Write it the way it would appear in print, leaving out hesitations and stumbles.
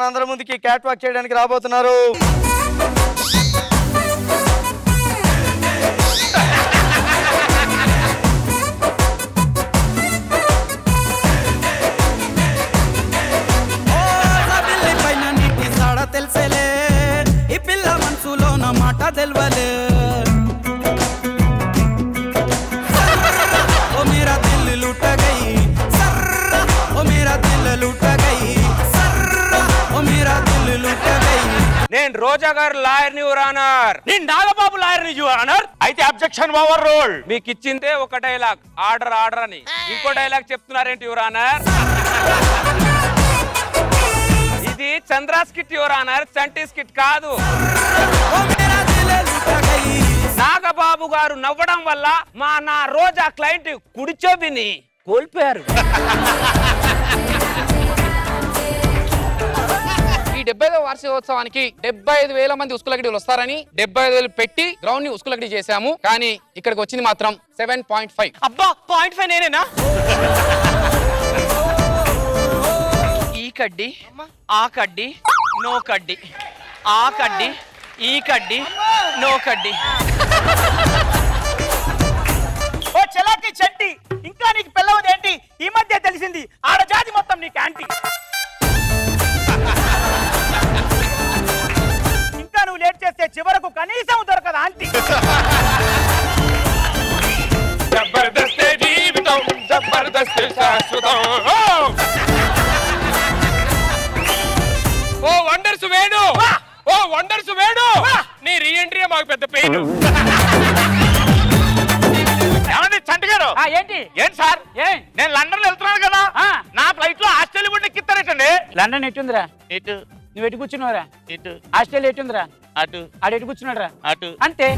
మనందరి ముందుకి cat walk చేయడానికి రాబోతున్నారు. తెలుసలే ఈ పిల్ల మనసులో నా మాట తెల్వలే ఓ మేరా దిల్ లూట గయి సర్రా ఓ మేరా దిల్ లూట గయి సర్రా ఓ మేరా దిల్ లూట గయి. నేను రోజా గారు లాయర్ ని యువర్ ఆనర్. నేను నాగబాబు లాయర్ ని యువర్ ఆనర్. అయితే అబ్జెక్షన్ ఓవర్ రూల్. మీకు ఇచ్చిందే ఒక డైలాగ్ ఆర్డర్ ఆర్డర్ అని, ఇంకో డైలాగ్ చెప్తున్నారేంటి యువర్ ఆనర్? ఇది Chandra skit your honour, Chanti skit కాదు. నాగబాబు గారు నవ్వడం వల్ల నా రోజా క్లయింట్ కుడిచోబిని కోల్పోయారు. ఈ 75వ వార్షికోత్సవానికి 75,000 మంది ఉస్కులగడీలు వస్తారని 75,000 పెట్టి గ్రౌండ్ ని ఉస్కులగడి చేశాము. కానీ ఇక్కడికి వచ్చింది మాత్రం 7.5. అబ్బా 0.5 నేనేనా? ఈ కడ్డీ, ఆ కడ్డీ, నో కడ్డీ, ఆ కడ్డీ, ఈ కడ్డీ, నో కడ్డీ. ఓ చెలాకి చెట్టి, ఇంకా నీకు పిల్లవదేంటి? ఈ మధ్య తెలిసింది ఆడజాతి మొత్తం నీకు యాంటీ. ఇంకా నువ్వు లేట్ చేస్తే చివరకు కనీసం దొరకదు ఆంటీ. జబర్దస్త్ జీవితం, జబర్దస్త్ శాశ్వతం. ఓ వండర్స్ వేణు, ఓ వండర్స్ వేణు, నీ రీఎంట్రీ మాకు పెద్ద పెయిన్. ఏమండి చంటి గారు? ఏంటి ఏంటి సార్? నేను లండన్ వెళ్తున్నాను కదా, నా ఫ్లైట్ లో ఆస్ట్రేలియా కూడా ఎక్కిస్తారేటండి. లండన్ ఎట్టుందిరా? ఇటు. నువ్వు ఎటు కూర్చున్నావురా? ఇటు. ఆస్ట్రేలియా ఎట్టుందిరా? అటు. ఆడు ఎటు కూర్చున్నాడు రా? అటు. అంతే.